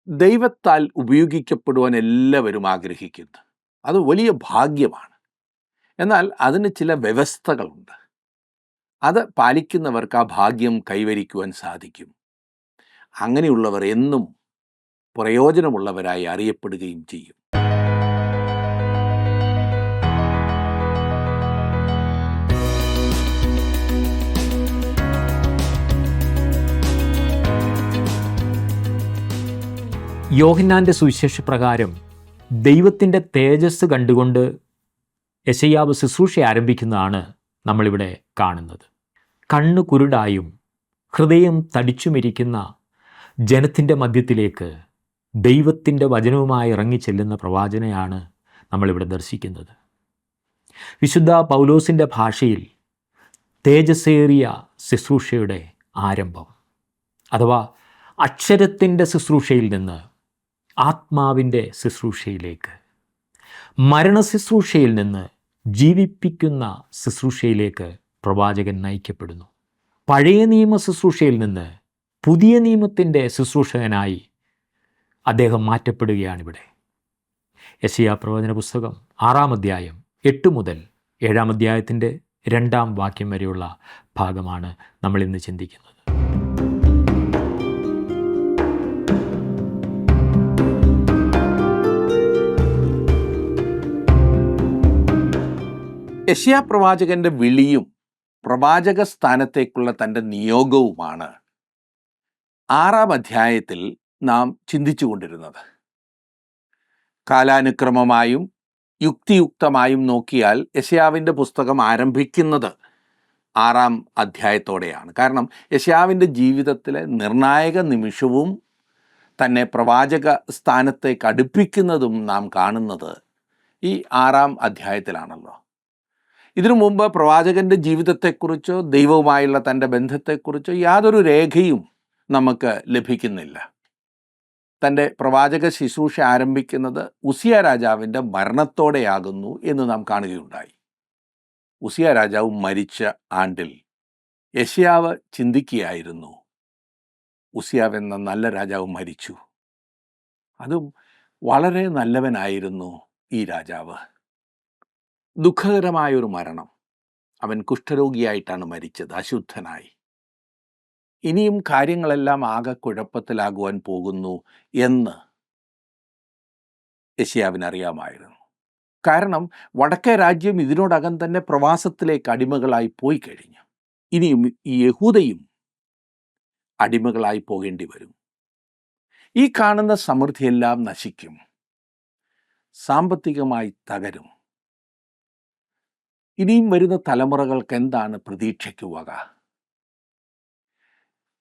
ദൈവത്താൽ ഉപയോഗിക്കപ്പെടുവാൻ എല്ലാവരും ആഗ്രഹിക്കുന്നു. അത് വലിയ ഭാഗ്യമാണ്. എന്നാൽ അതിന് ചില വ്യവസ്ഥകളുണ്ട്. അത് പാലിക്കുന്നവർക്ക് ആ ഭാഗ്യം കൈവരിക്കുവാൻ സാധിക്കും. അങ്ങനെയുള്ളവർ എന്നും പ്രയോജനമുള്ളവരായി അറിയപ്പെടുകയും ചെയ്യും. യോഹന്നാൻ്റെ സുവിശേഷപ്രകാരം ദൈവത്തിൻ്റെ തേജസ് കണ്ടുകൊണ്ട് യെശയ്യാവ് ശുശ്രൂഷ ആരംഭിക്കുന്നതാണ് നമ്മളിവിടെ കാണുന്നത്. കണ്ണു കുരുടായും ഹൃദയം തടിച്ചുമിരിക്കുന്ന ജനത്തിൻ്റെ മധ്യത്തിലേക്ക് ദൈവത്തിൻ്റെ വചനവുമായി ഇറങ്ങിച്ചെല്ലുന്ന പ്രവാചകനെയാണ് നമ്മളിവിടെ ദർശിക്കുന്നത്. വിശുദ്ധ പൗലോസിൻ്റെ ഭാഷയിൽ തേജസ്സേറിയ ശുശ്രൂഷയുടെ ആരംഭം, അഥവാ അക്ഷരത്തിൻ്റെ ശുശ്രൂഷയിൽ നിന്ന് ആത്മാവിൻ്റെ ശുശ്രൂഷയിലേക്ക്, മരണശുശ്രൂഷയിൽ നിന്ന് ജീവിപ്പിക്കുന്ന ശുശ്രൂഷയിലേക്ക് പ്രവാചകൻ നയിക്കപ്പെടുന്നു. പഴയ നിയമ ശുശ്രൂഷയിൽ നിന്ന് പുതിയ നിയമത്തിൻ്റെ ശുശ്രൂഷകനായി അദ്ദേഹം മാറ്റപ്പെടുകയാണിവിടെ. യെശയ്യാ പ്രവചന പുസ്തകം 6-ാം അധ്യായം 8 മുതൽ 7-ാം അധ്യായത്തിൻ്റെ 2-ാം വാക്യം വരെയുള്ള ഭാഗമാണ് നമ്മളിന്ന് ചിന്തിക്കുന്നത്. യെശയ്യാ പ്രവാചകന്റെ വിളിയും പ്രവാചക സ്ഥാനത്തേക്കുള്ള തൻ്റെ നിയോഗവുമാണ് 6-ാം അധ്യായത്തിൽ നാം ചിന്തിച്ചു കൊണ്ടിരുന്നത്. കാലാനുക്രമമായും യുക്തിയുക്തമായും നോക്കിയാൽ യെശയ്യാവിൻ്റെ പുസ്തകം ആരംഭിക്കുന്നത് 6-ാം അധ്യായത്തോടെയാണ്. കാരണം യെശയ്യാവിൻ്റെ ജീവിതത്തിലെ നിർണായക നിമിഷവും തന്നെ പ്രവാചക സ്ഥാനത്തേക്ക് അടുപ്പിക്കുന്നതും നാം കാണുന്നത് ഈ 6-ാം അധ്യായത്തിലാണല്ലോ. ഇതിനു മുമ്പ് പ്രവാചകൻ്റെ ജീവിതത്തെക്കുറിച്ചോ ദൈവവുമായുള്ള തൻ്റെ ബന്ധത്തെക്കുറിച്ചോ യാതൊരു രേഖയും നമുക്ക് ലഭിക്കുന്നില്ല. തൻ്റെ പ്രവാചക ശുശ്രൂഷ ആരംഭിക്കുന്നത് ഉസിയ രാജാവിൻ്റെ മരണത്തോടെയാകുന്നു എന്ന് നാം കാണുകയുണ്ടായി. ഉസിയ രാജാവ് മരിച്ച ആണ്ടിൽ യെശയ്യാവ് ചിന്തിക്കുകയായിരുന്നു, ഉസിയാവ് എന്ന നല്ല രാജാവ് മരിച്ചു. അതും വളരെ നല്ലവനായിരുന്നു ഈ രാജാവ്. ദുഃഖകരമായൊരു മരണം. അവൻ കുഷ്ഠരോഗിയായിട്ടാണ് മരിച്ചത്, അശുദ്ധനായി. ഇനിയും കാര്യങ്ങളെല്ലാം ആകെ കുഴപ്പത്തിലാകുവാൻ പോകുന്നു എന്ന് യെശയ്യാവിന് അറിയാമായിരുന്നു. കാരണം വടക്കേ രാജ്യം ഇതിനോടകം തന്നെ പ്രവാസത്തിലേക്ക് അടിമകളായി പോയി കഴിഞ്ഞു. ഇനിയും ഈ യഹൂദയും അടിമകളായി പോകേണ്ടി വരും. ഈ കാണുന്ന സമൃദ്ധിയെല്ലാം നശിക്കും, സാമ്പത്തികമായി തകരും. ഇനിയും വരുന്ന തലമുറകൾക്ക് എന്താണ് പ്രതീക്ഷയ്ക്ക് വക?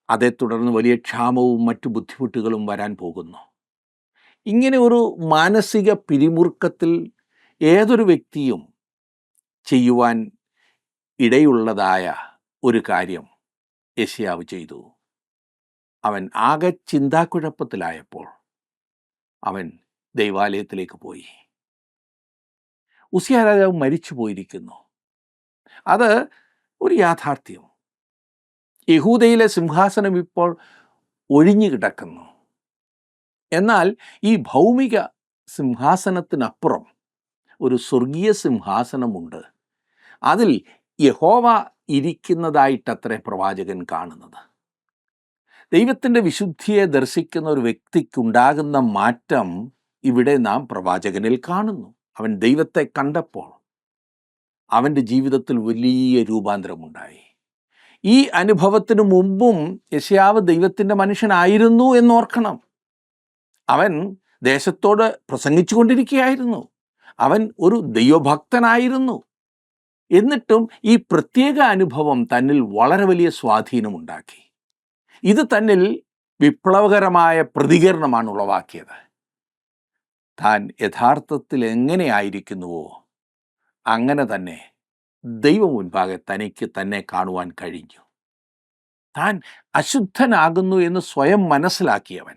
അതേ തുടർന്ന് വലിയ ക്ഷാമവും മറ്റു ബുദ്ധിമുട്ടുകളും വരാൻ പോകുന്നു. ഇങ്ങനെ ഒരു മാനസിക പിരിമുറുക്കത്തിൽ ഏതൊരു വ്യക്തിയും ചെയ്യുവാൻ ഇടയുള്ളതായ ഒരു കാര്യം യെശയ്യാവ് ചെയ്തു. അവൻ ആകെ ചിന്താക്കുഴപ്പത്തിലായപ്പോൾ അവൻ ദൈവാലയത്തിലേക്ക് പോയി. ഉസിയ രാജാവ് മരിച്ചു പോയിരിക്കുന്നു. അത് ഒരു യാഥാർത്ഥ്യം. യഹൂദയിലെ സിംഹാസനം ഇപ്പോൾ ഒഴിഞ്ഞു കിടക്കുന്നു. എന്നാൽ ഈ ഭൗമിക സിംഹാസനത്തിനപ്പുറം ഒരു സ്വർഗീയ സിംഹാസനമുണ്ട്. അതിൽ യഹോവ ഇരിക്കുന്നതായിട്ടത്രേ പ്രവാചകൻ കാണുന്നത്. ദൈവത്തിൻ്റെ വിശുദ്ധിയെ ദർശിക്കുന്ന ഒരു വ്യക്തിക്കുണ്ടാകുന്ന മാറ്റം ഇവിടെ നാം പ്രവാചകനിൽ കാണുന്നു. അവൻ ദൈവത്തെ കണ്ടപ്പോൾ അവൻ്റെ ജീവിതത്തിൽ വലിയ രൂപാന്തരമുണ്ടായി. ഈ അനുഭവത്തിന് മുമ്പും യെശയ്യാവ് ദൈവത്തിൻ്റെ മനുഷ്യനായിരുന്നു എന്നോർക്കണം. അവൻ ദേശത്തോട് പ്രസംഗിച്ചു കൊണ്ടിരിക്കുകയായിരുന്നു. അവൻ ഒരു ദൈവഭക്തനായിരുന്നു. എന്നിട്ടും ഈ പ്രത്യേക അനുഭവം തന്നിൽ വളരെ വലിയ സ്വാധീനമുണ്ടാക്കി. ഇത് തന്നിൽ വിപ്ലവകരമായ പ്രതികരണമാണ് ഉളവാക്കിയത്. താൻ യഥാർത്ഥത്തിൽ എങ്ങനെയായിരിക്കുന്നുവോ അങ്ങനെ തന്നെ ദൈവം മുൻപാകെ തനിക്ക് തന്നെ കാണുവാൻ കഴിഞ്ഞു. താൻ അശുദ്ധനാകുന്നു എന്ന് സ്വയം മനസ്സിലാക്കിയവൻ,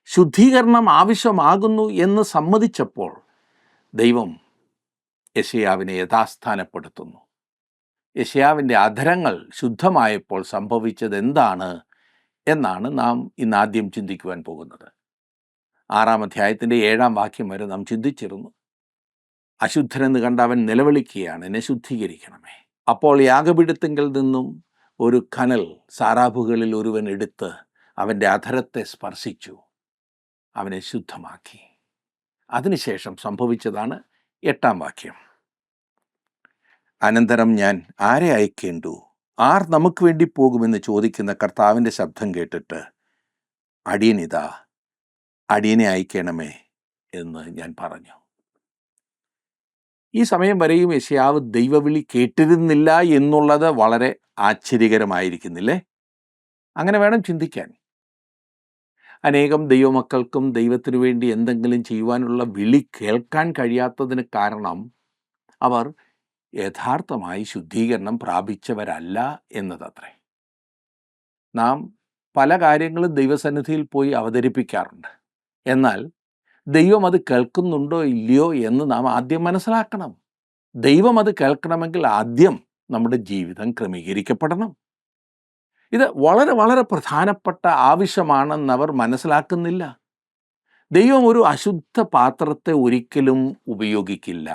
ശുദ്ധീകരണം ആവശ്യമാകുന്നു എന്ന് സമ്മതിച്ചപ്പോൾ ദൈവം യെശയ്യാവിനെ യഥാസ്ഥാനപ്പെടുത്തുന്നു. യെശയ്യാവിൻ്റെ അധരങ്ങൾ ശുദ്ധമായപ്പോൾ സംഭവിച്ചത് എന്താണ് എന്നാണ് നാം ഇന്നാദ്യം ചിന്തിക്കുവാൻ പോകുന്നത്. 6-ാം അധ്യായത്തിൻ്റെ 7-ാം വാക്യം വരെ നാം ചിന്തിച്ചിരുന്നു. അശുദ്ധനെന്ന് കണ്ട് അവൻ നിലവിളിക്കുകയാണ്, എന്നെ ശുദ്ധീകരിക്കണമേ. അപ്പോൾ യാഗപീഠത്തിങ്കൽ നിന്നും ഒരു കനൽ സാറാഫുകളിൽ ഒരുവൻ എടുത്ത് അവൻ്റെ അധരത്തെ സ്പർശിച്ചു, അവനെ ശുദ്ധമാക്കി. അതിനുശേഷം സംഭവിച്ചതാണ് 8-ാം വാക്യം. അനന്തരം ഞാൻ ആരെ അയക്കേണ്ടു, ആർ നമുക്ക് വേണ്ടി പോകുമെന്ന് ചോദിക്കുന്ന കർത്താവിൻ്റെ ശബ്ദം കേട്ടിട്ട്, അടിയനിതാ, അടിയനെ അയക്കണമേ എന്ന് ഞാൻ പറഞ്ഞു. ഈ സമയം വരെയും യെശയ്യാവ് ദൈവവിളി കേട്ടിരുന്നില്ല എന്നുള്ളത് വളരെ ആശ്ചര്യകരമായിരിക്കുന്നില്ലേ? അങ്ങനെ വേണം ചിന്തിക്കാൻ. അനേകം ദൈവമക്കൾക്കും ദൈവത്തിനു വേണ്ടി എന്തെങ്കിലും ചെയ്യുവാനുള്ള വിളി കേൾക്കാൻ കഴിയാത്തതിന് കാരണം അവർ യഥാർത്ഥമായി ശുദ്ധീകരണം പ്രാപിച്ചവരല്ല എന്നതത്രേ. നാം പല കാര്യങ്ങളും ദൈവസന്നിധിയിൽ പോയി അവതരിപ്പിക്കാറുണ്ട്. എന്നാൽ ദൈവം അത് കേൾക്കുന്നുണ്ടോ ഇല്ലയോ എന്ന് നാം ആദ്യം മനസ്സിലാക്കണം. ദൈവം അത് കേൾക്കണമെങ്കിൽ ആദ്യം നമ്മുടെ ജീവിതം ക്രമീകരിക്കപ്പെടണം. ഇത് വളരെ വളരെ പ്രധാനപ്പെട്ട ആവശ്യമാണെന്നവർ മനസ്സിലാക്കുന്നില്ല. ദൈവം ഒരു അശുദ്ധ പാത്രത്തെ ഒരിക്കലും ഉപയോഗിക്കില്ല,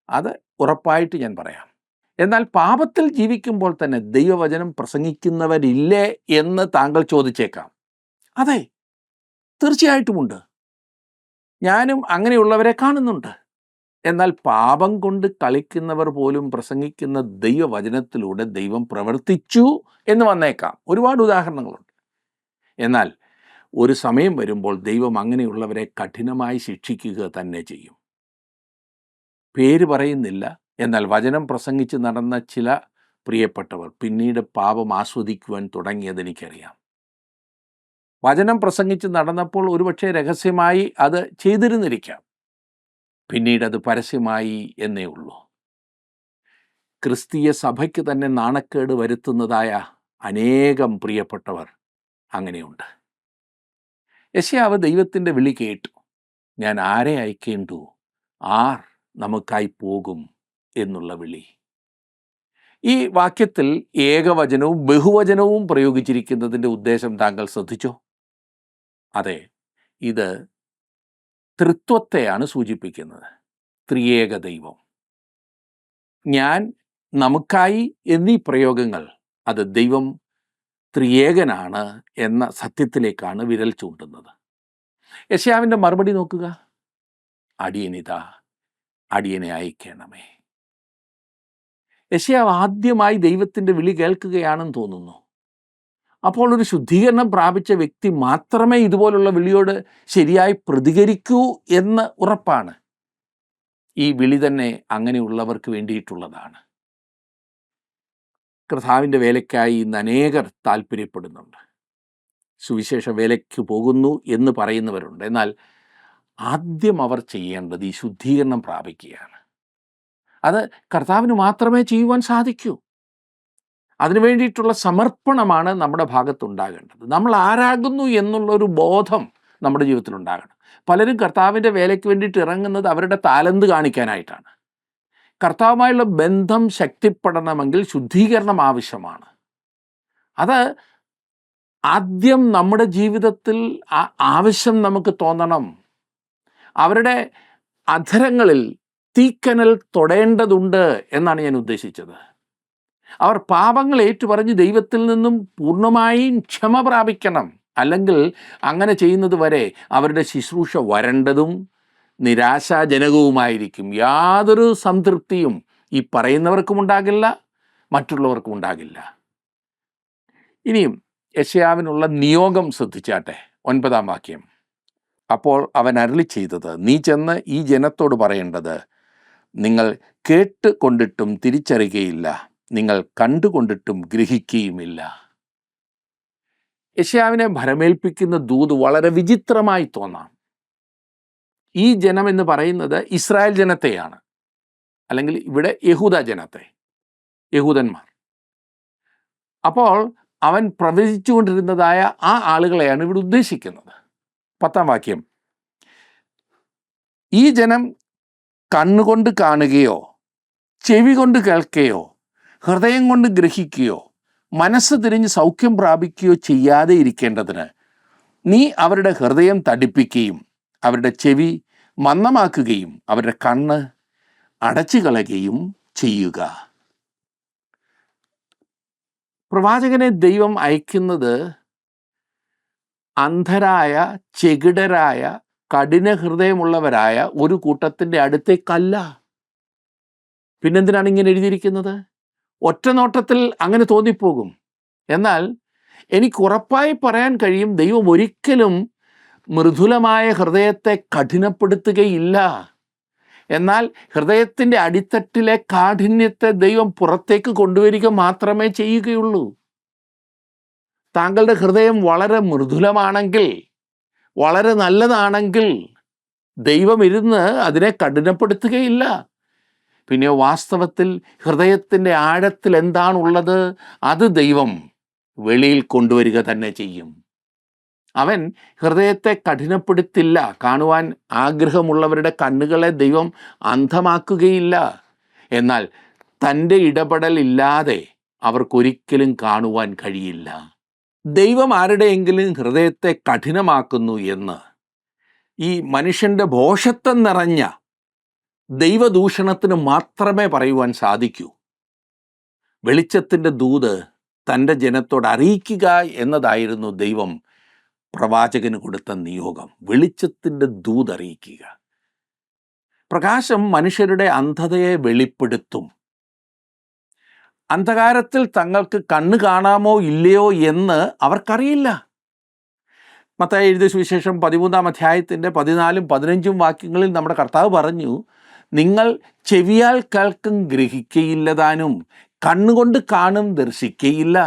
അത് ഉറപ്പായിട്ട് ഞാൻ പറയാം. എന്നാൽ പാപത്തിൽ ജീവിക്കുമ്പോൾ തന്നെ ദൈവവചനം പ്രസംഗിക്കുന്നവരില്ലേ എന്ന് താങ്കൾ ചോദിച്ചേക്കാം. അതെ, തീർച്ചയായിട്ടുമുണ്ട്. ഞാനും അങ്ങനെയുള്ളവരെ കാണുന്നുണ്ട്. എന്നാൽ പാപം കൊണ്ട് കളിക്കുന്നവർ പോലും പ്രസംഗിക്കുന്ന ദൈവവചനത്തിലൂടെ ദൈവം പ്രവർത്തിച്ചു എന്ന് വന്നേക്കാം. ഒരുപാട് ഉദാഹരണങ്ങളുണ്ട്. എന്നാൽ ഒരു സമയം വരുമ്പോൾ ദൈവം അങ്ങനെയുള്ളവരെ കഠിനമായി ശിക്ഷിക്കുക തന്നെ ചെയ്യും. പേര് പറയുന്നില്ല, എന്നാൽ വചനം പ്രസംഗിച്ച് നടന്ന ചില പ്രിയപ്പെട്ടവർ പിന്നീട് പാപം ആസ്വദിക്കുവാൻ തുടങ്ങിയതെനിക്കറിയാം. വചനം പ്രസംഗിച്ച് നടന്നപ്പോൾ ഒരുപക്ഷെ രഹസ്യമായി അത് ചെയ്തിരുന്നിരിക്കാം, പിന്നീട് അത് പരസ്യമായി എന്നേ ഉള്ളൂ. ക്രിസ്തീയ സഭയ്ക്ക് തന്നെ നാണക്കേട് വരുത്തുന്നതായ അനേകം പ്രിയപ്പെട്ടവർ അങ്ങനെയുണ്ട്. യെശയ്യാവ് ദൈവത്തിൻ്റെ വിളി കേട്ടു, ഞാൻ ആരെ അയക്കേണ്ടു, ആർ നമുക്കായി പോകും എന്നുള്ള വിളി. ഈ വാക്യത്തിൽ ഏകവചനവും ബഹുവചനവും പ്രയോഗിച്ചിരിക്കുന്നതിൻ്റെ ഉദ്ദേശം താങ്കൾ ശ്രദ്ധിച്ചോ? അതെ, ഇത് തൃത്വത്തെയാണ് സൂചിപ്പിക്കുന്നത്. ത്രിയേക ദൈവം, ഞാൻ, നമുക്കായി എന്നീ പ്രയോഗങ്ങൾ അത് ദൈവം ത്രിയേകനാണ് എന്ന സത്യത്തിലേക്കാണ് വിരൽ ചൂണ്ടുന്നത്. യെശയ്യാവിൻ്റെ മറുപടി നോക്കുക, അടിയനിതാ, അടിയനെ അയക്കണമേ. യെശയ്യാവ് ആദ്യമായി ദൈവത്തിൻ്റെ വിളി കേൾക്കുകയാണെന്ന് തോന്നുന്നു. അപ്പോൾ ഒരു ശുദ്ധീകരണം പ്രാപിച്ച വ്യക്തി മാത്രമേ ഇതുപോലുള്ള വിളിയോട് ശരിയായി പ്രതികരിക്കൂ എന്ന് ഉറപ്പാണ്. ഈ വിളി തന്നെ അങ്ങനെയുള്ളവർക്ക് വേണ്ടിയിട്ടുള്ളതാണ്. കർത്താവിൻ്റെ വേലയ്ക്കായി ഇന്ന് അനേകർ താല്പര്യപ്പെടുന്നുണ്ട്. സുവിശേഷ വേലയ്ക്ക് പോകുന്നു എന്ന് പറയുന്നവരുണ്ട്. എന്നാൽ ആദ്യം അവർ ചെയ്യേണ്ടത് ഈ ശുദ്ധീകരണം പ്രാപിക്കുകയാണ്. അത് കർത്താവിന് മാത്രമേ ചെയ്യുവാൻ സാധിക്കൂ. അതിനു വേണ്ടിയിട്ടുള്ള സമർപ്പണമാണ് നമ്മുടെ ഭാഗത്തുണ്ടാകേണ്ടത്. നമ്മൾ ആരാകുന്നു എന്നുള്ളൊരു ബോധം നമ്മുടെ ജീവിതത്തിൽ ഉണ്ടാകണം. പലരും കർത്താവിൻ്റെ വേലയ്ക്ക് വേണ്ടിയിട്ട് ഇറങ്ങുന്നത് അവരുടെ താലന്ത് കാണിക്കാനായിട്ടാണ്. കർത്താവുമായുള്ള ബന്ധം ശക്തിപ്പെടണമെങ്കിൽ ശുദ്ധീകരണം ആവശ്യമാണ്. അത് ആദ്യം നമ്മുടെ ജീവിതത്തിൽ ആ ആവശ്യം നമുക്ക് തോന്നണം. അവരുടെ അധരങ്ങളിൽ തീക്കനൽ തൊടേണ്ടതുണ്ട് എന്നാണ് ഞാൻ ഉദ്ദേശിച്ചത്. അവർ പാപങ്ങൾ ഏറ്റുപറഞ്ഞ് ദൈവത്തിൽ നിന്നും പൂർണ്ണമായും ക്ഷമ പ്രാപിക്കണം. അല്ലെങ്കിൽ അങ്ങനെ ചെയ്യുന്നത് വരെ അവരുടെ ശുശ്രൂഷ വരണ്ടതും നിരാശാജനകവുമായിരിക്കും. യാതൊരു സംതൃപ്തിയും ഈ പറയുന്നവർക്കും ഉണ്ടാകില്ല, മറ്റുള്ളവർക്കും ഉണ്ടാകില്ല. ഇനിയും യെശയ്യാവിനുള്ള നിയോഗം ശ്രദ്ധിച്ചാട്ടെ. 9-ാം വാക്യം. അപ്പോൾ അവൻ അരുളി ചെയ്തത്, നീ ചെന്ന് ഈ ജനത്തോട് പറയേണ്ടത്, നിങ്ങൾ കേട്ടുകൊണ്ടിട്ടും തിരിച്ചറിയുകയില്ല, നിങ്ങൾ കണ്ടുകൊണ്ടിട്ടും ഗ്രഹിക്കുകയുമില്ല. യെശയ്യാവിനെ ഭരമേൽപ്പിക്കുന്ന ദൂത് വളരെ വിചിത്രമായി തോന്നാം. ഈ ജനം എന്ന് പറയുന്നത് ഇസ്രായേൽ ജനത്തെയാണ്, അല്ലെങ്കിൽ ഇവിടെ യഹൂദ ജനത്തെ, യഹൂദന്മാർ. അപ്പോൾ അവൻ പ്രവചിച്ചുകൊണ്ടിരുന്നതായ ആ ആളുകളെയാണ് ഇവിടെ ഉദ്ദേശിക്കുന്നത്. 10-ാം വാക്യം. ഈ ജനം കണ്ണുകൊണ്ട് കാണുകയോ ചെവി കൊണ്ട് കേൾക്കുകയോ ഹൃദയം കൊണ്ട് ഗ്രഹിക്കുകയോ മനസ്സ് തിരിഞ്ഞ് സൗഖ്യം പ്രാപിക്കുകയോ ചെയ്യാതെ ഇരിക്കേണ്ടതിന് നീ അവരുടെ ഹൃദയം തടിപ്പിക്കുകയും അവരുടെ ചെവി മന്ദമാക്കുകയും അവരുടെ കണ്ണ് അടച്ചു കളയുകയും ചെയ്യുക. പ്രവാചകനെ ദൈവം അയക്കുന്നത് അന്ധരായ, ചെകിടരായ, കഠിന ഹൃദയമുള്ളവരായ ഒരു കൂട്ടത്തിൻ്റെ അടുത്തേക്കല്ല. പിന്നെന്തിനാണ് ഇങ്ങനെ എഴുതിയിരിക്കുന്നത്? ഒറ്റ നോട്ടത്തിൽ അങ്ങനെ തോന്നിപ്പോകും. എന്നാൽ എനിക്ക് ഉറപ്പായി പറയാൻ കഴിയും, ദൈവം ഒരിക്കലും മൃദുലമായ ഹൃദയത്തെ കഠിനപ്പെടുത്തുകയില്ല. എന്നാൽ ഹൃദയത്തിൻ്റെ അടിത്തട്ടിലെ കാഠിന്യത്തെ ദൈവം പുറത്തേക്ക് കൊണ്ടുവരിക മാത്രമേ ചെയ്യുകയുള്ളൂ. താങ്കളുടെ ഹൃദയം വളരെ മൃദുലമാണെങ്കിൽ, വളരെ നല്ലതാണെങ്കിൽ ദൈവം ഇരുന്ന് അതിനെ കഠിനപ്പെടുത്തുകയില്ല. പിന്നെ വാസ്തവത്തിൽ ഹൃദയത്തിൻ്റെ ആഴത്തിൽ എന്താണുള്ളത് അത് ദൈവം വെളിയിൽ കൊണ്ടുവരിക തന്നെ ചെയ്യും. അവൻ ഹൃദയത്തെ കഠിനപ്പെടുത്തില്ല. കാണുവാൻ ആഗ്രഹമുള്ളവരുടെ കണ്ണുകളെ ദൈവം അന്ധമാക്കുകയില്ല. എന്നാൽ തൻ്റെ ഇടപെടലില്ലാതെ അവർക്കൊരിക്കലും കാണുവാൻ കഴിയില്ല. ദൈവം ആരുടെയെങ്കിലും ഹൃദയത്തെ കഠിനമാക്കുന്നു എന്ന് ഈ മനുഷ്യൻ്റെ ഭോഷത്വം നിറഞ്ഞ ദൈവദൂഷണത്തിന് മാത്രമേ പറയുവാൻ സാധിക്കൂ. വെളിച്ചത്തിൻ്റെ ദൂത് തൻ്റെ ജനത്തോട് അറിയിക്കുക എന്നതായിരുന്നു ദൈവം പ്രവാചകന് കൊടുത്ത നിയോഗം. വെളിച്ചത്തിൻ്റെ ദൂത് അറിയിക്കുക. പ്രകാശം മനുഷ്യരുടെ അന്ധതയെ വെളിപ്പെടുത്തും. അന്ധകാരത്തിൽ തങ്ങൾക്ക് കണ്ണ് കാണാമോ ഇല്ലയോ എന്ന് അവർക്കറിയില്ല. മത്തായി എഴുതിയ സുവിശേഷം 13-ാം അധ്യായത്തിൻ്റെ 14-15 വാക്യങ്ങളിൽ നമ്മുടെ കർത്താവ് പറഞ്ഞു, നിങ്ങൾ ചെവിയാൽ കേൾക്കും ഗ്രഹിക്കയില്ലതാനും കണ്ണുകൊണ്ട് കാണും ദർശിക്കയില്ല.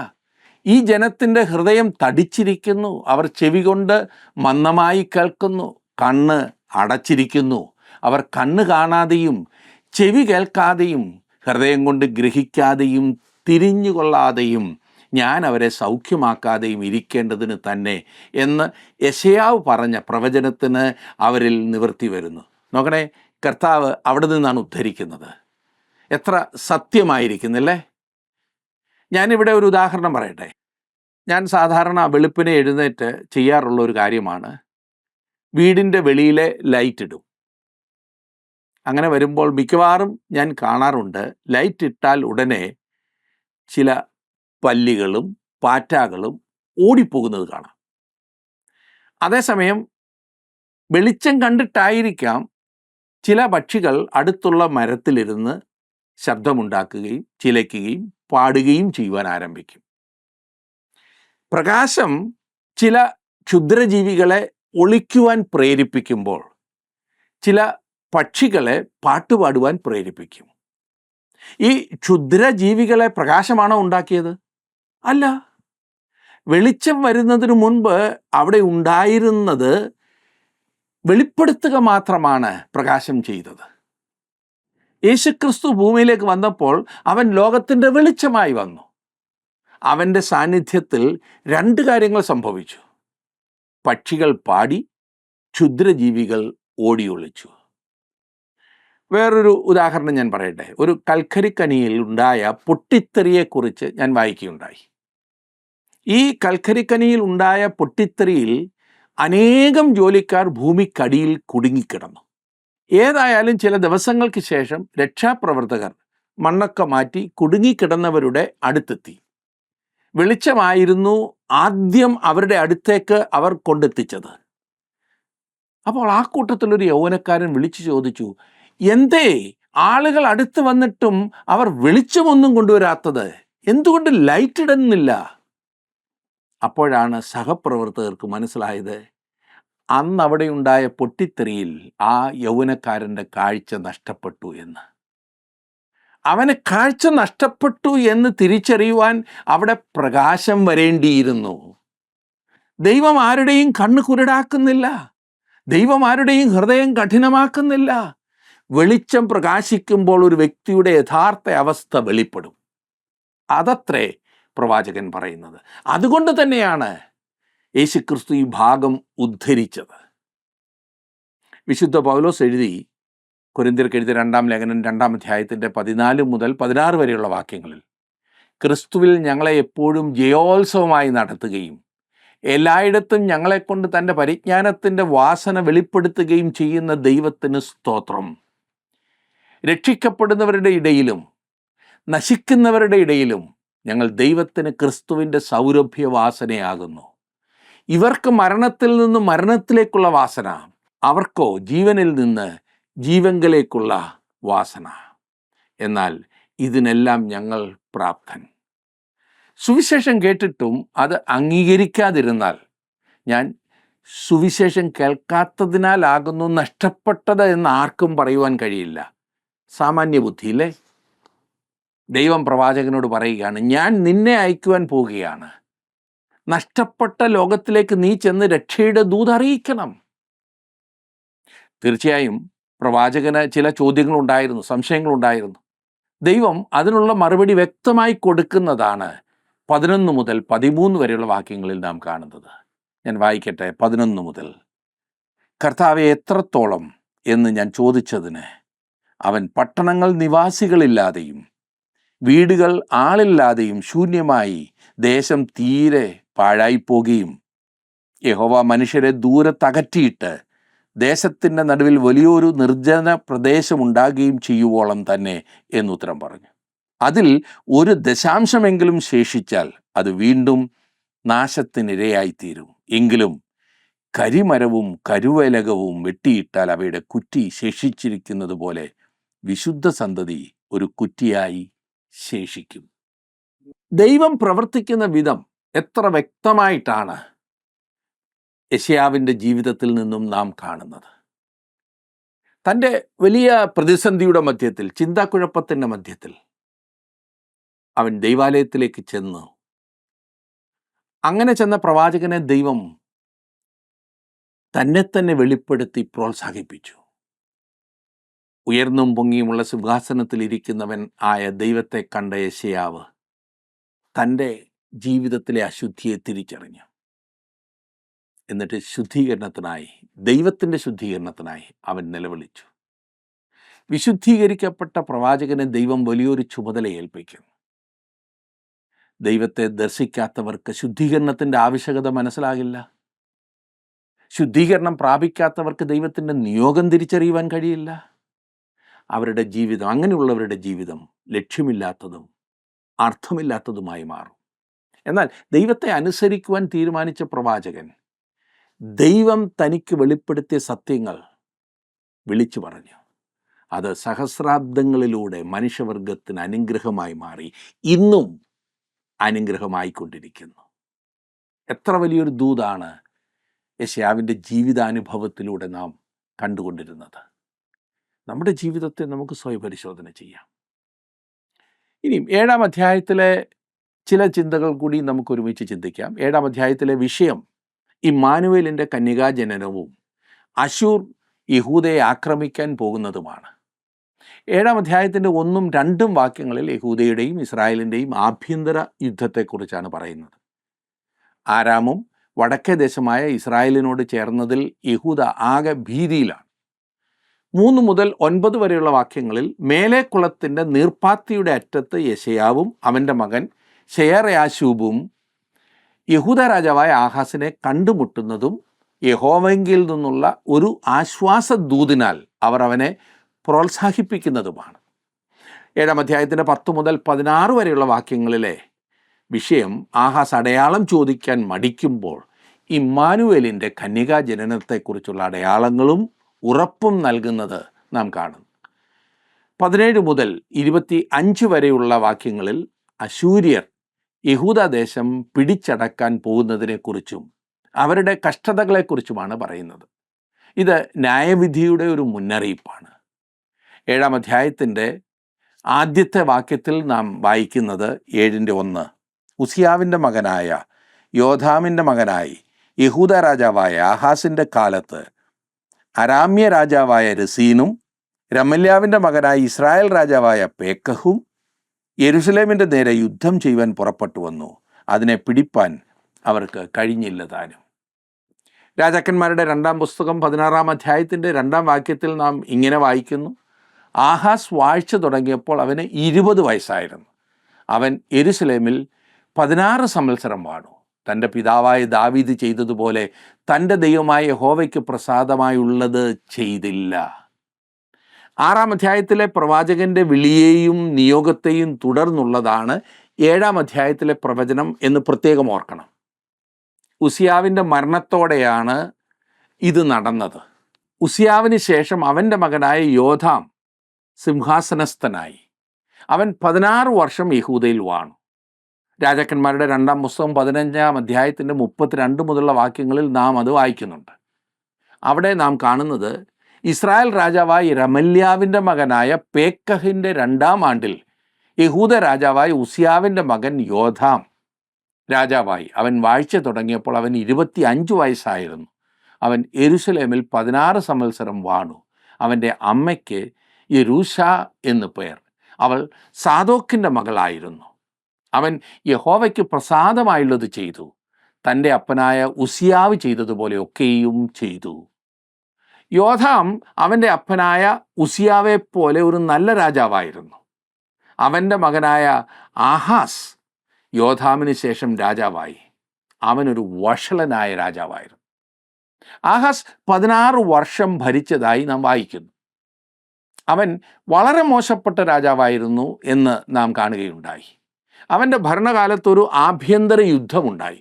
ഈ ജനത്തിൻ്റെ ഹൃദയം തടിച്ചിരിക്കുന്നു. അവർ ചെവി കൊണ്ട് മന്ദമായി കേൾക്കുന്നു, കണ്ണ് അടച്ചിരിക്കുന്നു. അവർ കണ്ണ് കാണാതെയും ചെവി കേൾക്കാതെയും ഹൃദയം കൊണ്ട് ഗ്രഹിക്കാതെയും തിരിഞ്ഞുകൊള്ളാതെയും ഞാൻ അവരെ സൗഖ്യമാക്കാതെയും ഇരിക്കേണ്ടതിന് തന്നെ എന്ന് യെശയ്യാവ് പറഞ്ഞ പ്രവചനത്തിന് അവരിൽ നിവൃത്തി വരുന്നു. നോക്കണേ, കർത്താവ് അവിടെ നിന്നാണ് ഉദ്ധരിക്കുന്നത്. എത്ര സത്യമായിരിക്കുന്നില്ലേ? ഞാനിവിടെ ഒരു ഉദാഹരണം പറയട്ടെ. ഞാൻ സാധാരണ വെളുപ്പിനെ എഴുന്നേറ്റ് ചെയ്യാറുള്ള ഒരു കാര്യമാണ്, വീടിൻ്റെ വെളിയിലെ ലൈറ്റ് ഇടും. അങ്ങനെ വരുമ്പോൾ മിക്കവാറും ഞാൻ കാണാറുണ്ട്, ലൈറ്റ് ഇട്ടാൽ ഉടനെ ചില പല്ലികളും പാറ്റകളും ഓടിപ്പോകുന്നത് കാണാം. അതേസമയം വെളിച്ചം കണ്ടിട്ടായിരിക്കാം ചില പക്ഷികൾ അടുത്തുള്ള മരത്തിലിരുന്ന് ശബ്ദമുണ്ടാക്കുകയും ചിലയ്ക്കുകയും പാടുകയും ചെയ്യുവാൻ ആരംഭിക്കും. പ്രകാശം ചില ക്ഷുദ്രജീവികളെ ഒളിക്കുവാൻ പ്രേരിപ്പിക്കുമ്പോൾ ചില പക്ഷികളെ പാട്ടുപാടുവാൻ പ്രേരിപ്പിക്കും. ഈ ക്ഷുദ്രജീവികളെ പ്രകാശമാണോ ഉണ്ടാക്കിയത്? അല്ല. വെളിച്ചം വരുന്നതിന് മുൻപ് അവിടെ ഉണ്ടായിരുന്നത് വെളിപ്പെടുത്തുക മാത്രമാണ് പ്രകാശം ചെയ്തത്. യേശുക്രിസ്തു ഭൂമിയിലേക്ക് വന്നപ്പോൾ അവൻ ലോകത്തിൻ്റെ വെളിച്ചമായി വന്നു. അവൻ്റെ സാന്നിധ്യത്തിൽ 2 കാര്യങ്ങൾ സംഭവിച്ചു. പക്ഷികൾ പാടി, ക്ഷുദ്രജീവികൾ ഓടിയൊളിച്ചു. വേറൊരു ഉദാഹരണം ഞാൻ പറയട്ടെ. ഒരു കൽക്കരിക്കനിയിൽ ഉണ്ടായ പൊട്ടിത്തെറിയെക്കുറിച്ച് ഞാൻ വായിക്കുകയുണ്ടായി. ഈ കൽക്കരിക്കനിയിൽ ഉണ്ടായ പൊട്ടിത്തെറിയിൽ അനേകം ജോലിക്കാർ ഭൂമിക്കടിയിൽ കുടുങ്ങിക്കിടന്നു. ഏതായാലും ചില ദിവസങ്ങൾക്ക് ശേഷം രക്ഷാപ്രവർത്തകർ മണ്ണൊക്കെ മാറ്റി കുടുങ്ങിക്കിടന്നവരുടെ അടുത്തെത്തി. വെളിച്ചമായിരുന്നു ആദ്യം അവരുടെ അടുത്തേക്ക് അവർ കൊണ്ടെത്തിച്ചത്. അപ്പോൾ ആ കൂട്ടത്തിലൊരു യൗവനക്കാരൻ വിളിച്ചു ചോദിച്ചു, എന്തേ ആളുകൾ അടുത്ത് വന്നിട്ടും അവർ വെളിച്ചമൊന്നും കൊണ്ടുവരാത്തത്? എന്തുകൊണ്ട് ലൈറ്റ് ഇടുന്നില്ല? അപ്പോഴാണ് സഹപ്രവർത്തകർക്ക് മനസ്സിലായത്, അന്ന് അവിടെ ഉണ്ടായ പൊട്ടിത്തെറിയിൽ ആ യൗവനക്കാരൻ്റെ കാഴ്ച നഷ്ടപ്പെട്ടു എന്ന്. അവന് കാഴ്ച നഷ്ടപ്പെട്ടു എന്ന് തിരിച്ചറിയുവാൻ അവിടെ പ്രകാശം വരേണ്ടിയിരുന്നു. ദൈവം ആരുടെയും കണ്ണ് കുരുടാക്കുന്നില്ല. ദൈവം ആരുടെയും ഹൃദയം കഠിനമാക്കുന്നില്ല. വെളിച്ചം പ്രകാശിക്കുമ്പോൾ ഒരു വ്യക്തിയുടെ യഥാർത്ഥ അവസ്ഥ വെളിപ്പെടും. അതത്രേ പ്രവാചകൻ പറയുന്നത്. അതുകൊണ്ട് തന്നെയാണ് യേശുക്രിസ്തു ഈ ഭാഗം ഉദ്ധരിച്ചത്. വിശുദ്ധ പൗലോസ് എഴുതി കൊരിന്ത്യർക്ക് എഴുതിയ 2-ാം ലേഖനം 2-ാം അധ്യായത്തിൻ്റെ 14 മുതൽ 16 വരെയുള്ള വാക്യങ്ങളിൽ, ക്രിസ്തുവിൽ ഞങ്ങളെ എപ്പോഴും ജയോത്സവമായി നടത്തുകയും എല്ലായിടത്തും ഞങ്ങളെക്കൊണ്ട് തൻ്റെ പരിജ്ഞാനത്തിൻ്റെ വാസന വെളിപ്പെടുത്തുകയും ചെയ്യുന്ന ദൈവത്തിന് സ്തോത്രം. രക്ഷിക്കപ്പെടുന്നവരുടെ ഇടയിലും നശിക്കുന്നവരുടെ ഇടയിലും ഞങ്ങൾ ദൈവത്തിന് ക്രിസ്തുവിൻ്റെ സൗരഭ്യവാസനയാകുന്നു. ഇവർക്ക് മരണത്തിൽ നിന്ന് മരണത്തിലേക്കുള്ള വാസന, അവർക്കോ ജീവനിൽ നിന്ന് ജീവങ്കലേക്കുള്ള വാസന. എന്നാൽ ഇതിനെല്ലാം ഞങ്ങൾ പ്രാപ്തൻ. സുവിശേഷം കേട്ടിട്ടും അത് അംഗീകരിക്കാതിരുന്നാൽ, ഞാൻ സുവിശേഷം കേൾക്കാത്തതിനാലാകുന്നു നഷ്ടപ്പെട്ടത് എന്ന് ആർക്കും പറയുവാൻ കഴിയില്ല. സാമാന്യ ബുദ്ധിയില്ലേ? ദൈവം പ്രവാചകനോട് പറയുകയാണ്, ഞാൻ നിന്നെ അയക്കുവാൻ പോവുകയാണ്. നഷ്ടപ്പെട്ട ലോകത്തിലേക്ക് നീ ചെന്ന് രക്ഷയുടെ ദൂത് അറിയിക്കണം. തീർച്ചയായും പ്രവാചകന് ചില ചോദ്യങ്ങളുണ്ടായിരുന്നു, സംശയങ്ങളുണ്ടായിരുന്നു. ദൈവം അതിനുള്ള മറുപടി വ്യക്തമായി കൊടുക്കുന്നതാണ് 11 മുതൽ 13 വരെയുള്ള വാക്യങ്ങളിൽ നാം കാണുന്നത്. ഞാൻ വായിക്കട്ടെ. 11 മുതൽ. കർത്താവെ, എത്രത്തോളം എന്ന് ഞാൻ ചോദിച്ചതിന് അവൻ, പട്ടണങ്ങൾ നിവാസികളില്ലാതെയും വീടുകൾ ആളില്ലാതെയും ശൂന്യമായി ദേശം തീരെ പാഴായിപ്പോകുകയും യഹോവ മനുഷ്യരെ ദൂരത്തകറ്റിയിട്ട് ദേശത്തിൻ്റെ നടുവിൽ വലിയൊരു നിർജ്ജന പ്രദേശമുണ്ടാകുകയും ചെയ്യുവോളം തന്നെ എന്നുത്തരം പറഞ്ഞു. അതിൽ 1% ശേഷിച്ചാൽ അത് വീണ്ടും നാശത്തിനിരയായിത്തീരും. എങ്കിലും കരിമരവും കരുവേലകവും വെട്ടിയിട്ടാൽ അവയുടെ കുറ്റി ശേഷിച്ചിരിക്കുന്നത് പോലെ വിശുദ്ധ സന്തതി ഒരു കുറ്റിയായി ശേഷിക്കും. ദൈവം പ്രവർത്തിക്കുന്ന വിധം എത്ര വ്യക്തമായിട്ടാണ് യെശയ്യാവിൻ്റെ ജീവിതത്തിൽ നിന്നും നാം കാണുന്നത്. തൻ്റെ വലിയ പ്രതിസന്ധിയുടെ മധ്യത്തിൽ, ചിന്താക്കുഴപ്പത്തിൻ്റെ മധ്യത്തിൽ അവൻ ദൈവാലയത്തിലേക്ക് ചെന്നു. അങ്ങനെ ചെന്ന പ്രവാചകനെ ദൈവം തന്നെ തന്നെ വെളിപ്പെടുത്തി പ്രോത്സാഹിപ്പിച്ചു. ഉയർന്നും പൊങ്ങിയുമുള്ള സിംഹാസനത്തിൽ ഇരിക്കുന്നവൻ ആയ ദൈവത്തെ കണ്ട യെശയ്യാവ് തൻ്റെ ജീവിതത്തിലെ അശുദ്ധിയെ തിരിച്ചറിഞ്ഞു. എന്നിട്ട് ശുദ്ധീകരണത്തിനായി, ദൈവത്തിൻ്റെ ശുദ്ധീകരണത്തിനായി അവൻ നിലവിളിച്ചു. വിശുദ്ധീകരിക്കപ്പെട്ട പ്രവാചകനെ ദൈവം വലിയൊരു ചുമതല ഏൽപ്പിക്കുന്നു. ദൈവത്തെ ദർശിക്കാത്തവർക്ക് ശുദ്ധീകരണത്തിൻ്റെ ആവശ്യകത മനസ്സിലാകില്ല. ശുദ്ധീകരണം പ്രാപിക്കാത്തവർക്ക് ദൈവത്തിൻ്റെ നിയോഗം തിരിച്ചറിയുവാൻ കഴിയില്ല. അവരുടെ ജീവിതം, അങ്ങനെയുള്ളവരുടെ ജീവിതം ലക്ഷ്യമില്ലാത്തതും അർത്ഥമില്ലാത്തതുമായി മാറും. എന്നാൽ ദൈവത്തെ അനുസരിക്കുവാൻ തീരുമാനിച്ച പ്രവാചകൻ ദൈവം തനിക്ക് വെളിപ്പെടുത്തിയ സത്യങ്ങൾ വിളിച്ചു പറഞ്ഞു. അത് സഹസ്രാബ്ദങ്ങളിലൂടെ മനുഷ്യവർഗത്തിന് അനുഗ്രഹമായി മാറി, ഇന്നും അനുഗ്രഹമായിക്കൊണ്ടിരിക്കുന്നു. എത്ര വലിയൊരു ദൂതാണ് യെശയ്യാവിൻ്റെ ജീവിതാനുഭവത്തിലൂടെ നാം കണ്ടുകൊണ്ടിരുന്നത്. നമ്മുടെ ജീവിതത്തെ നമുക്ക് സ്വയപരിശോധന ചെയ്യാം. ഇനിയും 7-ാം അധ്യായത്തിലെ ചില ചിന്തകൾ കൂടി നമുക്ക് ഒരുമിച്ച് ചിന്തിക്കാം. 7-ാം അധ്യായത്തിലെ വിഷയം ഇമ്മാനുവേലിൻ്റെ കന്യകാജനനവും അശൂർ യഹൂദയെ ആക്രമിക്കാൻ പോകുന്നതുമാണ്. 7-ാം അധ്യായത്തിൻ്റെ 1-2 വാക്യങ്ങളിൽ യഹൂദയുടെയും ഇസ്രായേലിൻ്റെയും ആഭ്യന്തര യുദ്ധത്തെക്കുറിച്ചാണ് പറയുന്നത്. ആരാമും വടക്കേ ദേശമായ ഇസ്രായേലിനോട് ചേർന്നതിൽ യഹൂദ ആകെ ഭീതിയിലാണ്. 3 മുതൽ 9 വരെയുള്ള വാക്യങ്ങളിൽ മേലേക്കുളത്തിൻ്റെ നീർപ്പാത്തിയുടെ അറ്റത്ത് യെശയ്യാവും അവൻ്റെ മകൻ ശെയർയാശൂബും യഹൂദ രാജാവായ ആഹാസിനെ കണ്ടുമുട്ടുന്നതും യഹോവയിൽ നിന്നുള്ള ഒരു ആശ്വാസദൂതിനാൽ അവർ അവനെ പ്രോത്സാഹിപ്പിക്കുന്നതുമാണ്. 7-ാം അധ്യായത്തിൻ്റെ 10 മുതൽ 16 വരെയുള്ള വാക്യങ്ങളിലെ വിഷയം ആഹാസ് അടയാളം ചോദിക്കാൻ മടിക്കുമ്പോൾ ഇമ്മാനുവേലിൻ്റെ കന്യകാജനനത്തെക്കുറിച്ചുള്ള അടയാളങ്ങളും ഉറപ്പും നൽകുന്നത് നാം കാണുന്നു. 17 മുതൽ 25 വരെയുള്ള വാക്യങ്ങളിൽ അശൂര്യർ യഹൂദദേശം പിടിച്ചടക്കാൻ പോകുന്നതിനെക്കുറിച്ചും അവരുടെ കഷ്ടതകളെക്കുറിച്ചുമാണ് പറയുന്നത്. ഇത് ന്യായവിധിയുടെ ഒരു മുന്നറിയിപ്പാണ്. 7-ാം അധ്യായത്തിൻ്റെ ആദ്യത്തെ വാക്യത്തിൽ നാം വായിക്കുന്നത് 7-1. ഉസിയാവിൻ്റെ മകനായ യോഥാമിൻ്റെ മകനായി യഹൂദ രാജാവായ ആഹാസിൻ്റെ കാലത്ത് അരാമ്യ രാജാവായ രസീനും രമല്യാവിൻ്റെ മകനായ ഇസ്രായേൽ രാജാവായ പേക്കഹും യെരുശലേമിൻ്റെ നേരെ യുദ്ധം ചെയ്യുവാൻ പുറപ്പെട്ടു വന്നു. അതിനെ പിടിപ്പാൻ അവർക്ക് കഴിഞ്ഞില്ല താനും. രാജാക്കന്മാരുടെ 2-ാം പുസ്തകം 16-ാം അധ്യായത്തിൻ്റെ 2-ാം വാക്യത്തിൽ നാം ഇങ്ങനെ വായിക്കുന്നു: ആഹാസ് വാഴ്ച തുടങ്ങിയപ്പോൾ അവന് 20 വയസ്സായിരുന്നു. അവൻ യെരുശലേമിൽ 16 സംവത്സരം വാണു. തൻ്റെ പിതാവായ ദാവീദ് ചെയ്തതുപോലെ തൻ്റെ ദൈവമായ യഹോവയ്ക്ക് പ്രസാദമായുള്ളത് ചെയ്തില്ല. 6-ാം അധ്യായത്തിലെ പ്രവാചകൻ്റെ വിളിയെയും നിയോഗത്തെയും തുടർന്നുള്ളതാണ് 7-ാം അധ്യായത്തിലെ പ്രവചനം എന്ന് പ്രത്യേകം ഓർക്കണം. ഉസിയാവിൻ്റെ മരണത്തോടെയാണ് ഇത് നടന്നത്. ഉസിയാവിന് ശേഷം അവൻ്റെ മകനായ യോഥാം സിംഹാസനസ്ഥനായി. അവൻ 16 വർഷം യഹൂദയിൽ വാണു. രാജാക്കന്മാരുടെ 2-ാം പുസ്തകം 15-ാം അധ്യായത്തിൻ്റെ 32 മുതലുള്ള വാക്യങ്ങളിൽ നാം അത് വായിക്കുന്നുണ്ട്. അവിടെ നാം കാണുന്നത് ഇസ്രായേൽ രാജാവായ രമല്യാവിൻ്റെ മകനായ പേക്കഹിൻ്റെ 2-ാം ആണ്ടിൽ യഹൂദ രാജാവായ ഉസിയാവിൻ്റെ മകൻ യോഥാം രാജാവായി. അവൻ വാഴ്ച തുടങ്ങിയപ്പോൾ അവൻ 25 വയസ്സായിരുന്നു. അവൻ യെരൂശലേമിൽ 16 സംവത്സരം വാണു. അവൻ്റെ അമ്മയ്ക്ക് യെരൂശ എന്ന് പേർ. അവൾ സാദോക്കിൻ്റെ മകളായിരുന്നു. അവൻ യഹോവയ്ക്ക് പ്രസാദമായുള്ളത് ചെയ്തു. തൻ്റെ അപ്പനായ ഉസിയാവ് ചെയ്തതുപോലെ ഒക്കെയും ചെയ്തു. യോഥാം അവൻ്റെ അപ്പനായ ഉസിയാവെ പോലെ ഒരു നല്ല രാജാവായിരുന്നു. അവൻ്റെ മകനായ ആഹാസ് യോഥാമിന് ശേഷം രാജാവായി. അവനൊരു വഷളനായ രാജാവായിരുന്നു. ആഹാസ് 16 വർഷം ഭരിച്ചതായി നാം വായിക്കുന്നു. അവൻ വളരെ മോശപ്പെട്ട രാജാവായിരുന്നു എന്ന് നാം കാണുകയുണ്ടായി. അവൻ്റെ ഭരണകാലത്തൊരു ആഭ്യന്തര യുദ്ധമുണ്ടായി.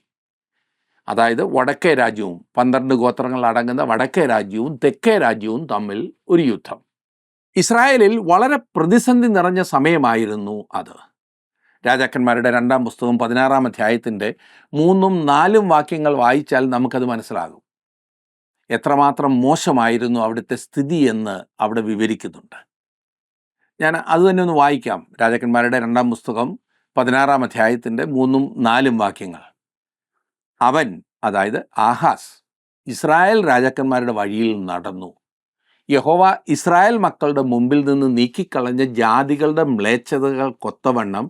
അതായത് വടക്കേ രാജ്യവും 12 ഗോത്രങ്ങൾ അടങ്ങുന്ന വടക്കേ രാജ്യവും തെക്കേ രാജ്യവും തമ്മിൽ ഒരു യുദ്ധം. ഇസ്രായേലിൽ വളരെ പ്രതിസന്ധി നിറഞ്ഞ സമയമായിരുന്നു അത്. രാജാക്കന്മാരുടെ 2-ാം പുസ്തകം 16-ാം അധ്യായത്തിൻ്റെ 3-4 വാക്യങ്ങൾ വായിച്ചാൽ നമുക്കത് മനസ്സിലാകും. എത്രമാത്രം മോശമായിരുന്നു അവിടുത്തെ സ്ഥിതി എന്ന് അവിടെ വിവരിക്കുന്നുണ്ട്. ഞാൻ അത് തന്നെ ഒന്ന് വായിക്കാം. രാജാക്കന്മാരുടെ 2-ാം പുസ്തകം 16-ാം അധ്യായത്തിൻ്റെ 3-4 വാക്യങ്ങൾ. അവൻ, അതായത് ആഹാസ്, ഇസ്രായേൽ രാജാക്കന്മാരുടെ വഴിയിൽ നടന്നു. യഹോവ ഇസ്രായേൽ മക്കളുടെ മുമ്പിൽ നിന്ന് നീക്കിക്കളഞ്ഞ ജാതികളുടെ മ്ലേച്ഛതകൾക്കൊത്തവണ്ണം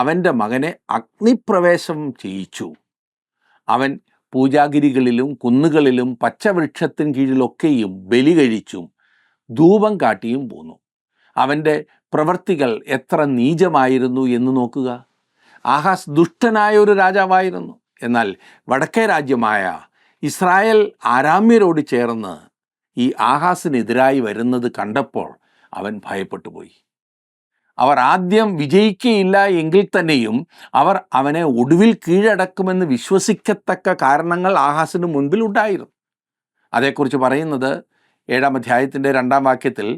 അവൻ്റെ മകനെ അഗ്നിപ്രവേശം ചെയ്യിച്ചു. അവൻ പൂജാഗിരികളിലും കുന്നുകളിലും പച്ചവൃക്ഷത്തിന് കീഴിലൊക്കെയും ബലി കഴിച്ചും ധൂപം കാട്ടിയും പോന്നു. അവൻ്റെ പ്രവൃത്തികൾ എത്ര നീചമായിരുന്നു എന്ന് നോക്കുക. ആഹാസ് ദുഷ്ടനായ ഒരു രാജാവായിരുന്നു. എന്നാൽ വടക്കേ രാജ്യമായ ഇസ്രായേൽ ആരാമ്യരോട് ചേർന്ന് ഈ ആഹാസിനെതിരായി വരുന്നത് കണ്ടപ്പോൾ അവൻ ഭയപ്പെട്ടുപോയി. അവർ ആദ്യം വിജയിക്കുകയില്ല എങ്കിൽ തന്നെയും അവർ അവനെ ഒടുവിൽ കീഴടക്കുമെന്ന് വിശ്വസിക്കത്തക്ക കാരണങ്ങൾ ആഹാസിന് മുൻപിൽ ഉണ്ടായിരുന്നു. അതേക്കുറിച്ച് പറയുന്നത് 7-ാം അധ്യായത്തിൻ്റെ 2-ാം വാക്യത്തിൽ,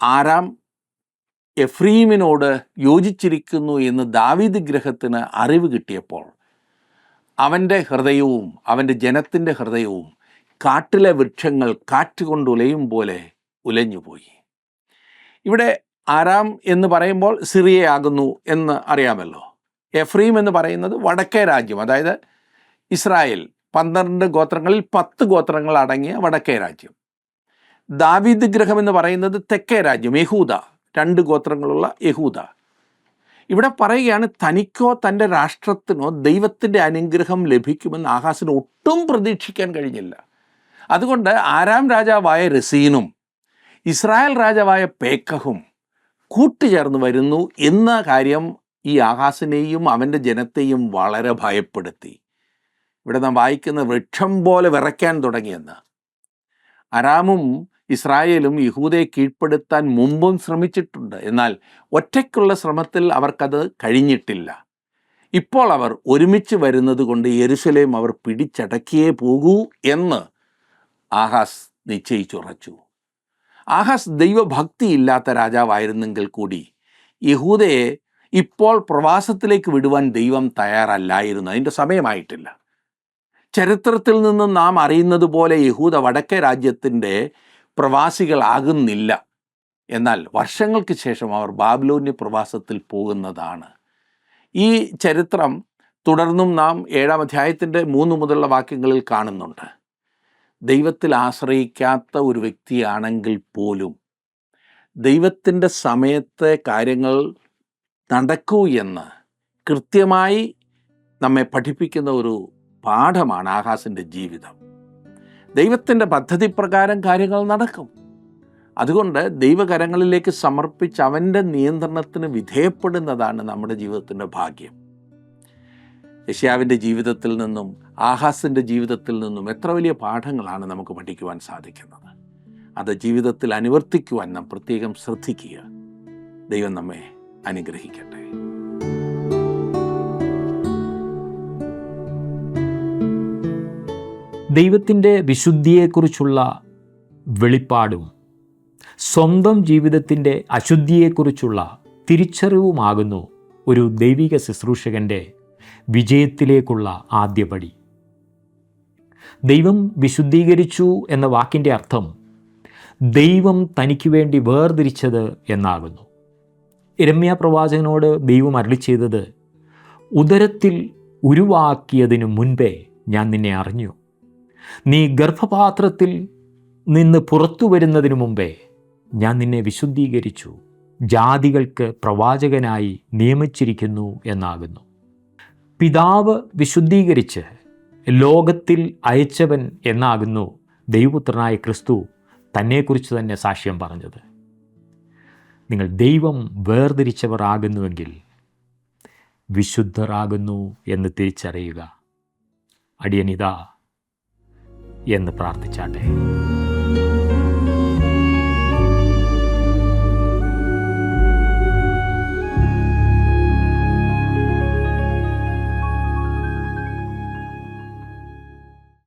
ആരാം എഫ്രീമിനോട് യോജിച്ചിരിക്കുന്നു എന്ന് ദാവീദ് ഗൃഹത്തിന് അറിവ് കിട്ടിയപ്പോൾ അവൻ്റെ ഹൃദയവും അവൻ്റെ ജനത്തിൻ്റെ ഹൃദയവും കാട്ടിലെ വൃക്ഷങ്ങൾ കാറ്റുകൊണ്ട് ഉലയും പോലെ ഉലഞ്ഞുപോയി. ഇവിടെ ആരാം എന്ന് പറയുമ്പോൾ സിറിയയാകുന്നു എന്ന് അറിയാമല്ലോ. എഫ്രീം എന്ന് പറയുന്നത് വടക്കേ രാജ്യം, അതായത് ഇസ്രായേൽ 12 ഗോത്രങ്ങളിൽ 10 ഗോത്രങ്ങൾ അടങ്ങിയ വടക്കേ രാജ്യം. ദാവീദ് ഗൃഹം എന്ന് പറയുന്നത് തെക്കേ രാജ്യം, യഹൂദ, 2 ഗോത്രങ്ങളുള്ള യഹൂദ. ഇവിടെ പറയുകയാണ്, തനിക്കോ തൻ്റെ രാഷ്ട്രത്തിനോ ദൈവത്തിൻ്റെ അനുഗ്രഹം ലഭിക്കുമെന്ന് ആഹാസിന് ഒട്ടും പ്രതീക്ഷിക്കാൻ കഴിഞ്ഞില്ല. അതുകൊണ്ട് ആരാം രാജാവായ രസീനും ഇസ്രായേൽ രാജാവായ പേക്കഹും കൂട്ടുചേർന്ന് വരുന്നു എന്ന കാര്യം ഈ ആഹാസിനെയും അവൻ്റെ ജനത്തെയും വളരെ ഭയപ്പെടുത്തി. ഇവിടെ നാം വായിക്കുന്ന വൃക്ഷം പോലെ വിറയ്ക്കാൻ തുടങ്ങിയെന്ന്. അരാമും ഇസ്രായേലും യഹൂദയെ കീഴ്പ്പെടുത്താൻ മുമ്പും ശ്രമിച്ചിട്ടുണ്ട്. എന്നാൽ ഒറ്റയ്ക്കുള്ള ശ്രമത്തിൽ അവർക്കത് കഴിഞ്ഞിട്ടില്ല. ഇപ്പോൾ അവർ ഒരുമിച്ച് വരുന്നത് കൊണ്ട് യെരൂശലേം അവർ പിടിച്ചടക്കിയേ പോകൂ എന്ന് ആഹാസ് നിശ്ചയിച്ചുറച്ചു. ആഹാസ് ദൈവഭക്തിയില്ലാത്ത രാജാവായിരുന്നെങ്കിൽ കൂടി യഹൂദയെ ഇപ്പോൾ പ്രവാസത്തിലേക്ക് വിടുവാൻ ദൈവം തയ്യാറല്ലായിരുന്നു. അതിൻ്റെ സമയമായിട്ടില്ല. ചരിത്രത്തിൽ നിന്നും നാം അറിയുന്നത് പോലെ യഹൂദ വടക്കേ രാജ്യത്തിൻ്റെ പ്രവാസികളാകുന്നില്ല. എന്നാൽ വർഷങ്ങൾക്ക് ശേഷം അവർ ബാബിലോന്യ പ്രവാസത്തിൽ പോകുന്നതാണ്. ഈ ചരിത്രം തുടർന്നും നാം 7-ാം അധ്യായത്തിൻ്റെ 3 മുതലുള്ള വാക്യങ്ങളിൽ കാണുന്നുണ്ട്. ദൈവത്തിൽ ആശ്രയിക്കാത്ത ഒരു വ്യക്തിയാണെങ്കിൽ പോലും ദൈവത്തിൻ്റെ സമയത്തെ കാര്യങ്ങൾ നടക്കൂ എന്ന് കൃത്യമായി നമ്മെ പഠിപ്പിക്കുന്ന ഒരു പാഠമാണ് ആഹാസിൻ്റെ ജീവിതം. ദൈവത്തിൻ്റെ പദ്ധതി പ്രകാരം കാര്യങ്ങൾ നടക്കും. അതുകൊണ്ട് ദൈവകരങ്ങളിലേക്ക് സമർപ്പിച്ച് അവൻ്റെ നിയന്ത്രണത്തിന് വിധേയപ്പെടുന്നതാണ് നമ്മുടെ ജീവിതത്തിൻ്റെ ഭാഗ്യം. യെശയ്യാവിൻ്റെ ജീവിതത്തിൽ നിന്നും ആഹാസിൻ്റെ ജീവിതത്തിൽ നിന്നും എത്ര വലിയ പാഠങ്ങളാണ് നമുക്ക് പഠിക്കുവാൻ സാധിക്കുന്നത്. അത് ജീവിതത്തിൽ അനുവർത്തിക്കുവാൻ നാം പ്രത്യേകം ശ്രദ്ധിക്കുക. ദൈവം നമ്മെ അനുഗ്രഹിക്കട്ടെ. ദൈവത്തിൻ്റെ വിശുദ്ധിയെക്കുറിച്ചുള്ള വെളിപ്പാടും സ്വന്തം ജീവിതത്തിൻ്റെ അശുദ്ധിയെക്കുറിച്ചുള്ള തിരിച്ചറിവുമാകുന്നു ഒരു ദൈവിക ശുശ്രൂഷകൻ്റെ വിജയത്തിലേക്കുള്ള ആദ്യപടി. ദൈവം വിശുദ്ധീകരിച്ചു എന്ന വാക്കിൻ്റെ അർത്ഥം ദൈവം തനിക്ക് വേണ്ടി വേർതിരിച്ചത് എന്നാകുന്നു. യിരെമ്യാ പ്രവാചകനോട് ദൈവം അരുളി ചെയ്തത്, ഉദരത്തിൽ ഉരുവാക്കിയതിനു മുൻപേ ഞാൻ നിന്നെ അറിഞ്ഞു, നീ ഗർഭപാത്രത്തിൽ നിന്ന് പുറത്തു വരുന്നതിനു മുമ്പേ ഞാൻ നിന്നെ വിശുദ്ധീകരിച്ചു, ജാതികൾക്ക് പ്രവാചകനായി നിയമിച്ചിരിക്കുന്നു എന്നാകുന്നു. പിതാവ് വിശുദ്ധീകരിച്ച് ലോകത്തിൽ അയച്ചവൻ എന്നാകുന്നു ദൈവപുത്രനായ ക്രിസ്തു തന്നെക്കുറിച്ച് തന്നെ സാക്ഷ്യം പറഞ്ഞത്. നിങ്ങൾ ദൈവം വേർതിരിച്ചവർ ആകുന്നുവെങ്കിൽ വിശുദ്ധരാകുന്നു എന്ന് തിരിച്ചറിയുക. അടിയനിതാ എന്ന് പ്രാർത്ഥിച്ചാട്ടെ.